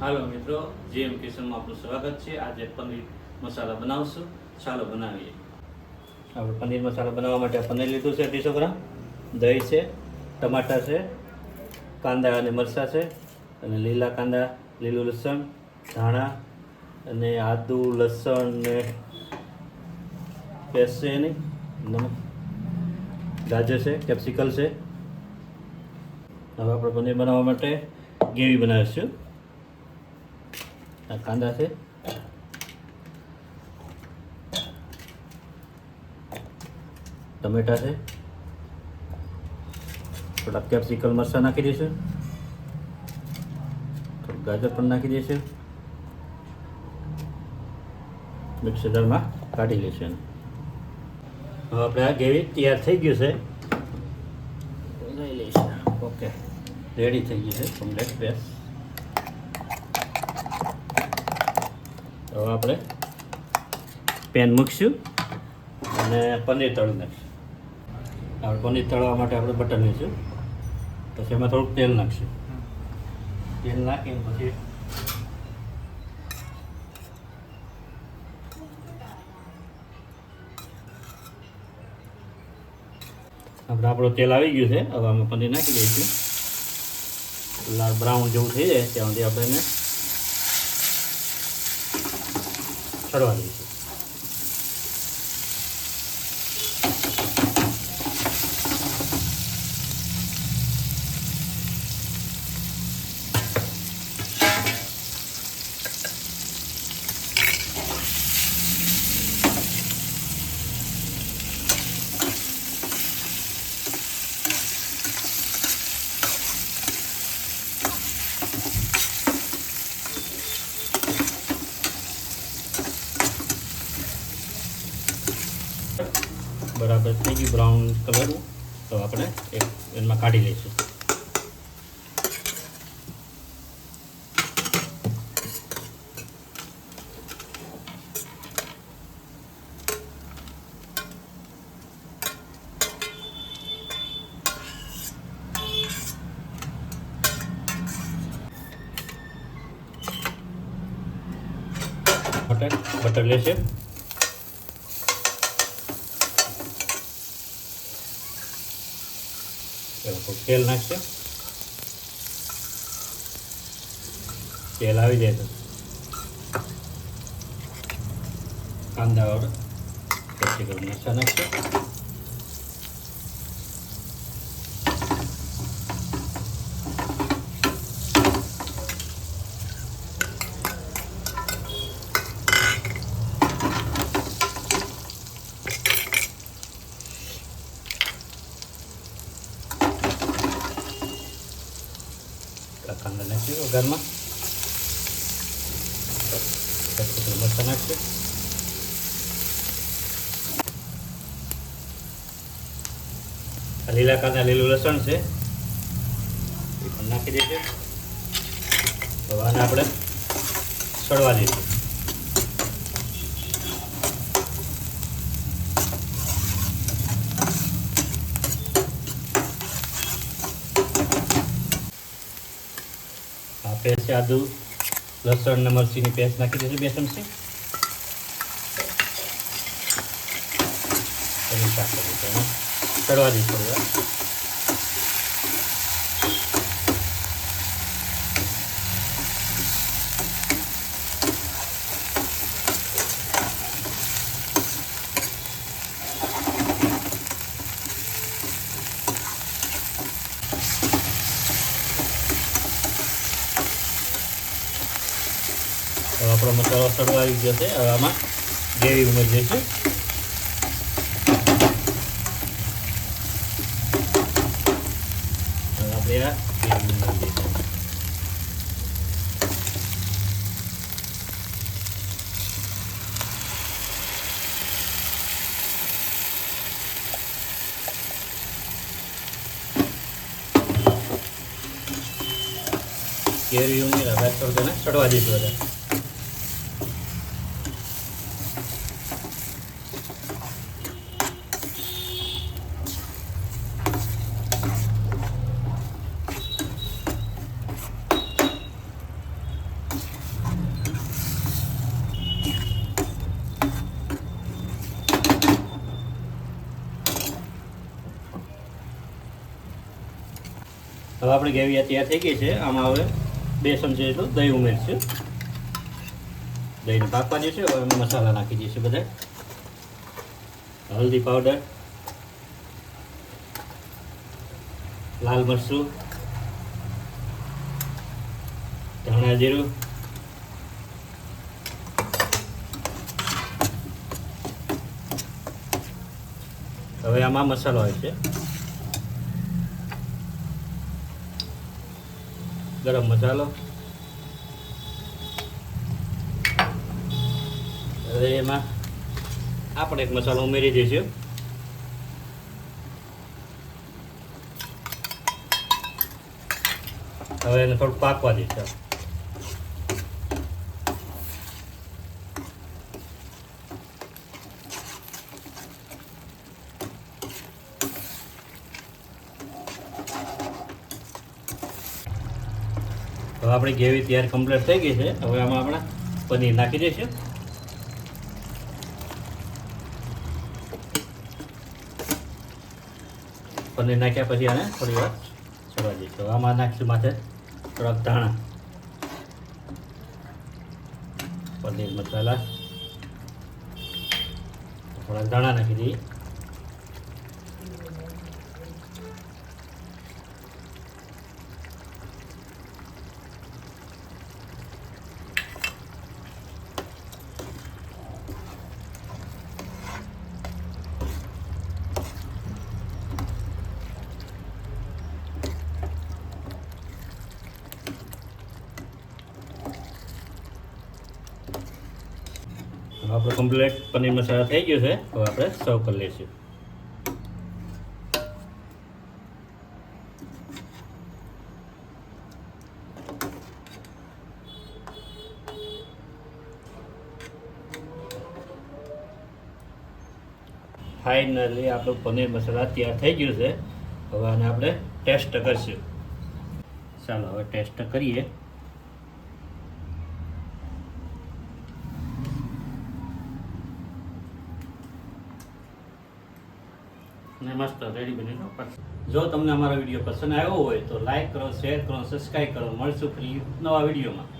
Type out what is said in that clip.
હાલો મિત્રો, જેમ કિચનમાં આપનું સ્વાગત છે। આજે પનીર મસાલા બનાવશું, ચાલો બનાવીએ। આપણે પનીર મસાલા બનાવવા માટે પનીર લીધું છે 200 ગ્રામ, દહીં છે, ટમાટા છે, કાંદા અને મરચાં છે, અને લીલા કાંદા, લીલું લસણ, ધાણા અને આદુ લસણ ને પેસ્ટ છે એની, નમક, ગાજર છે, કેપ્સિકલ છે। હવે આપણે પનીર બનાવવા માટે ગ્રેવી બનાવીશું। આ કાંદા છે, ટમેટા છે, થોડા કેપ્સિકલ મરચાં નાખી દઈશું, થોડું ગાજર પણ નાખી દઈશું, મિક્સર જારમાં કાઢી લઈશું। હવે આપણે આ ગ્રેવી તૈયાર થઈ ગયું છે, લઈ લઈશું। ઓકે, રેડી થઈ ગયું છે કમ્પ્લીટ પેસ્ટ। હવે આપણે પેન મૂકીશું અને પનીર તળી નાખીશું। આપણે પનીર તળવા માટે આપણે બટર લઈશું, પછી એમાં થોડુંક તેલ નાખીશું। તેલ નાખીને પછી આપણું તેલ આવી ગયું છે। હવે આમાં પનીર નાખી દઈશું, લાલ બ્રાઉન જેવું થઈ જાય ત્યાં સુધી આપણે એને ચડવા દઈશું। બરાબર થઈ ગયું બ્રાઉન કલરનું, તો આપણે એમાં કાઢી લઈશું। બટર લેશે, તેલ નાખશે। તેલ આવી જાય તો કાંદા और કેપ્સિકમ મરચાં નાખશે। કાંદા નાખીએ વઘારમાં, કેપ્સિકમ મરચાં નાખશે, લીલા કાંદા લીલું લસણ છે એ પણ નાખી દઈશું। હવે આને આપણે સળવા દઈશું। પેસ્ટ આદુ લસણ ને મરચીની પેસ્ટ નાખી દઈશું બેસનથી, એની શાક કરીશું, એને ચડવા દઈશું થોડી વાર। હવે આપણો મસાલો સળવા આવી ગયો છે। હવે આમાં ગ્રેવી ઉમેરી દઈશું। હવે આપણે આ ગ્રેવી ઉમેરી દઈશું। ગ્રેવી ઉમેરા બાદ થોડું તેને ચડવા દઈશું બધા। હવે આપણે ગ્રેવી તૈયાર થઈ ગઈ છે. આમાં હવે 2 ચમચી જેટલું દહીં ઉમેરશું. દહીંને પાકવા દઈશું. હવે એમાં મસાલા નાખી દઈશું બધા. હલ્દી પાવડર, લાલ મરચું, ધાણા જીરું, હવે આમાં મસાલો આવે છે. ગરમ મસાલો, હવે એમાં આપણે એક મસાલો ઉમેરી દઈશું. હવે એને થોડું પાકવા દઈશું. હવે આપણી ગ્રેવી તૈયાર કમ્પ્લીટ થઈ ગઈ છે. હવે આમાં આપણે પનીર નાખી દઈશું. પનીર નાખ્યા પછી આને થોડી વાર ચડવા દઈશું. આમાં નાખીશું માથે થોડાક ધાણા, પનીર મસાલા, થોડાક ધાણા નાખી દઈએ. આપણો કમ્પ્લીટ પનીર મસાલા થઈ ગયો છે. હવે આપણે સર્વ કરી લઈશું. ફાઇનલી આપણું પનીર મસાલા તૈયાર થઈ ગયું છે. હવે આને આપણે ટેસ્ટ કરીશું. ચાલો હવે ટેસ્ટ કરીએ. ને મસ્ત રેડી બની ગયો. જો તમને અમારો વિડીયો પસંદ આવ્યો હોય તો લાઈક કરો, શેર કરો, સબસ્ક્રાઈબ કરો. મળશું ફરી નવા વિડીયોમાં.